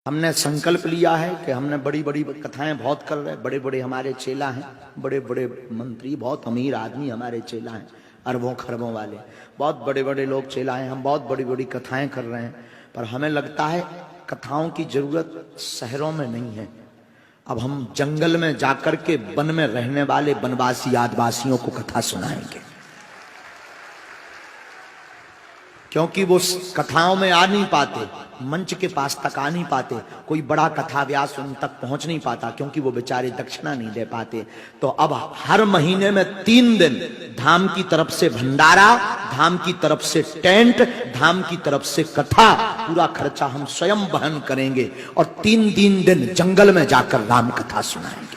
हमने संकल्प लिया है कि हमने बड़ी बड़ी कथाएं बहुत कर रहे हैं। बड़े बड़े हमारे चेला हैं, बड़े बड़े मंत्री, बहुत अमीर आदमी हमारे चेला हैं, अरबों खरबों वाले, बहुत बड़े बड़े लोग चेला हैं। हम बहुत बड़ी बड़ी कथाएं कर रहे हैं, पर हमें लगता है कथाओं की जरूरत शहरों में नहीं है। अब हम जंगल में जाकर के वन में रहने वाले वनवासी आदिवासियों को कथा सुनाएंगे, क्योंकि वो कथाओं में आ नहीं पाते, मंच के पास तक आ नहीं पाते, कोई बड़ा कथा व्यास उन तक पहुंच नहीं पाता, क्योंकि वो बेचारे दक्षिणा नहीं दे पाते। तो अब हर महीने में 3 दिन धाम की तरफ से भंडारा, धाम की तरफ से टेंट, धाम की तरफ से कथा, पूरा खर्चा हम स्वयं वहन करेंगे और 3 दिन जंगल में जाकर राम कथा सुनाएंगे।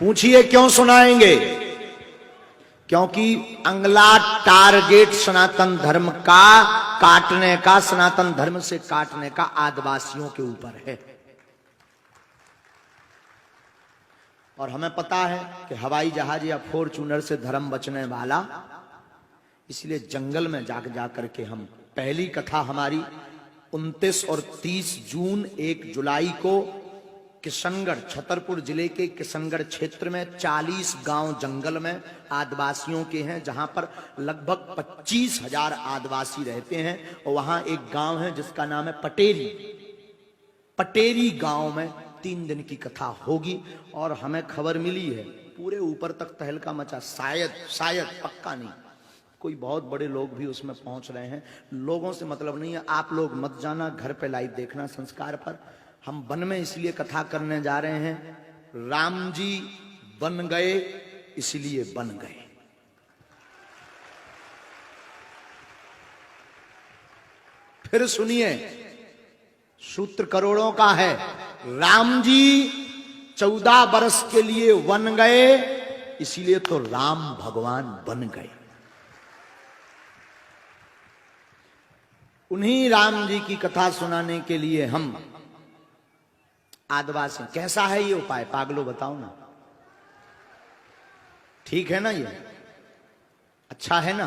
पूछिए क्यों सुनाएंगे? क्योंकि अगला टारगेट सनातन धर्म का काटने का, सनातन धर्म से काटने का आदिवासियों के ऊपर है। और हमें पता है कि हवाई जहाज या फॉर्चूनर से धर्म बचने वाला, इसलिए जंगल में जाकर के हम पहली कथा हमारी 29 और 30 जून 1 जुलाई को किशनगढ़, छतरपुर जिले के किशनगढ़ क्षेत्र में 40 गांव जंगल में आदिवासियों के हैं, जहां पर लगभग 25,000 आदिवासी रहते हैं। और वहां एक गांव है जिसका नाम है पटेरी। पटेरी गांव में 3 दिन की कथा होगी। और हमें खबर मिली है पूरे ऊपर तक तहलका मचा, शायद पक्का नहीं, कोई बहुत बड़े लोग भी उसमें पहुंच रहे हैं। लोगों से मतलब नहीं है, आप लोग मत जाना, घर पे लाइव देखना संस्कार पर। हम वन में इसलिए कथा करने जा रहे हैं, राम जी बन गए इसलिए बन गए। फिर सुनिए, सूत्र करोड़ों का है। राम जी 14 वर्ष के लिए वन गए, इसीलिए तो राम भगवान बन गए। उन्हीं राम जी की कथा सुनाने के लिए हम आदिवासी। कैसा है ये उपाय, पागलो बताओ ना? ठीक है ना? ये अच्छा है ना?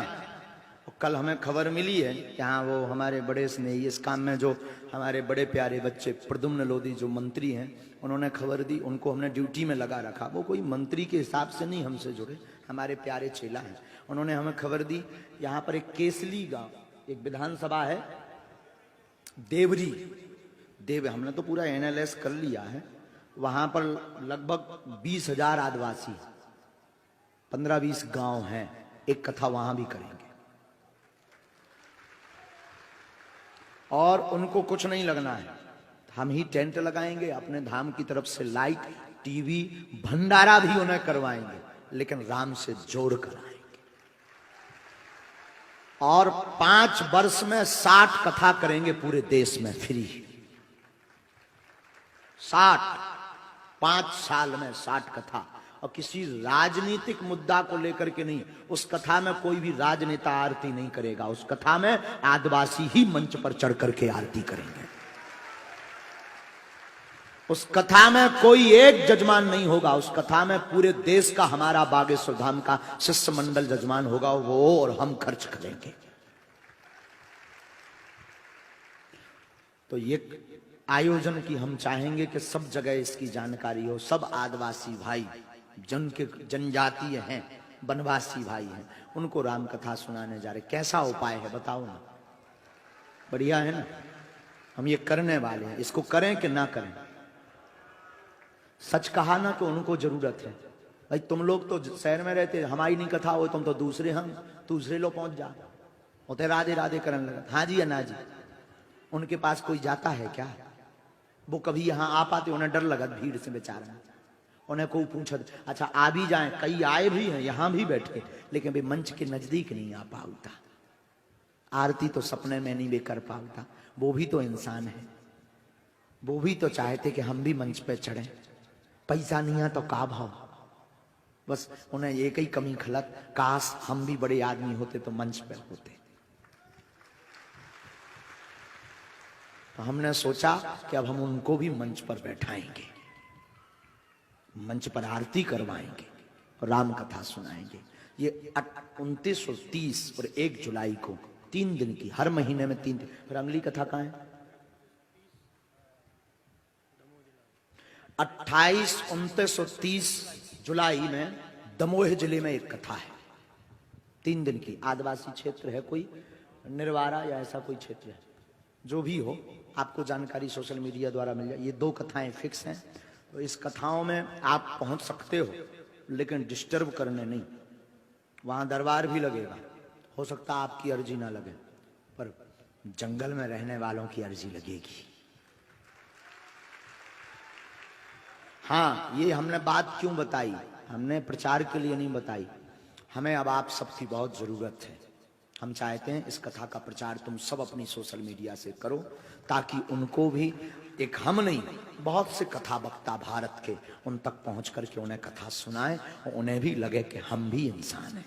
कल हमें खबर मिली है, यहाँ वो हमारे बड़े स्नेही इस काम में जो हमारे बड़े प्यारे बच्चे प्रद्युम्न लोधी जो मंत्री हैं, उन्होंने खबर दी, उनको हमने ड्यूटी में लगा रखा। वो कोई मंत्री के हिसाब से नहीं हमसे जुड़े, हमारे प्यारे चेला हैं। उन्होंने हमें खबर दी, यहाँ पर एक केसली गांव, एक विधानसभा है देवरी, हमने तो पूरा एनालाइज कर लिया है। वहां पर लगभग 20,000 आदिवासी, 15-20 गांव हैं। एक कथा वहां भी करेंगे और उनको कुछ नहीं लगना है, हम ही टेंट लगाएंगे, अपने धाम की तरफ से लाइट, टीवी, भंडारा भी उन्हें करवाएंगे, लेकिन राम से जोड़ कर आएंगे। और 5 वर्ष में 60 कथा करेंगे पूरे देश में फ्री। 5 साल में 60 कथा, और किसी राजनीतिक मुद्दा को लेकर के नहीं। उस कथा में कोई भी राजनेता आरती नहीं करेगा, उस कथा में आदिवासी ही मंच पर चढ़ करके आरती करेंगे। उस कथा में कोई एक जजमान नहीं होगा, उस कथा में पूरे देश का, हमारा बागेश्वर धाम का शिष्य मंडल जजमान होगा, वो और हम खर्च करेंगे। तो ये आयोजन की हम चाहेंगे कि सब जगह इसकी जानकारी हो। सब आदिवासी भाई जनजातीय हैं, वनवासी भाई हैं, उनको राम कथा सुनाने जा रहे। कैसा उपाय है बताओ ना? बढ़िया है ना? हम ये करने वाले हैं, इसको करें कि ना करें? सच कहा ना तो उनको जरूरत है। भाई तुम लोग तो शहर में रहते, हमारी नहीं कथा हो, तुम तो दूसरे लोग पहुंच जा होते, राधे राधे करने लगा। हाँ जी या ना जी? उनके पास कोई जाता है क्या? वो कभी यहां आ पाते? उन्हें डर लगा भीड़ से बेचारा, उन्हें कोई पूछा। अच्छा आ भी जाए, कई आए भी हैं, यहां भी बैठे, लेकिन वे मंच के नजदीक नहीं आ पाता। आरती तो सपने में नहीं वे कर पाता। वो भी तो इंसान है, वो भी तो चाहते कि हम भी मंच पे चढ़े। पैसा नहीं है तो का भाव, बस उन्हें एक ही कमी खलत, काश हम भी बड़े आदमी होते तो मंच पे होते। तो हमने सोचा कि अब हम उनको भी मंच पर बैठाएंगे, मंच पर आरती करवाएंगे और राम कथा सुनाएंगे। ये 29 और 30 और 1 जुलाई को 3 दिन की, हर महीने में 3 दिन। फिर अगली कथा कहाँ है? 28, 29 और 30 जुलाई में दमोह जिले में एक कथा है, 3 दिन की। आदिवासी क्षेत्र है कोई, निर्वारा या ऐसा कोई क्षेत्र है, जो भी हो, आपको जानकारी सोशल मीडिया द्वारा मिल जाए। ये 2 कथाएं फिक्स हैं, तो इस कथाओं में आप पहुंच सकते हो, लेकिन डिस्टर्ब करने नहीं। वहां दरबार भी लगेगा, हो सकता है आपकी अर्जी ना लगे, पर जंगल में रहने वालों की अर्जी लगेगी। हाँ, ये हमने बात क्यों बताई? हमने प्रचार के लिए नहीं बताई, हमें अब आप सबकी बहुत जरूरत है। हम चाहते हैं इस कथा का प्रचार तुम सब अपनी सोशल मीडिया से करो, ताकि उनको भी, एक हम नहीं, बहुत से कथा वक्ता भारत के, उन तक पहुंच करके उन्हें कथा सुनाएं और उन्हें भी लगे कि हम भी इंसान हैं।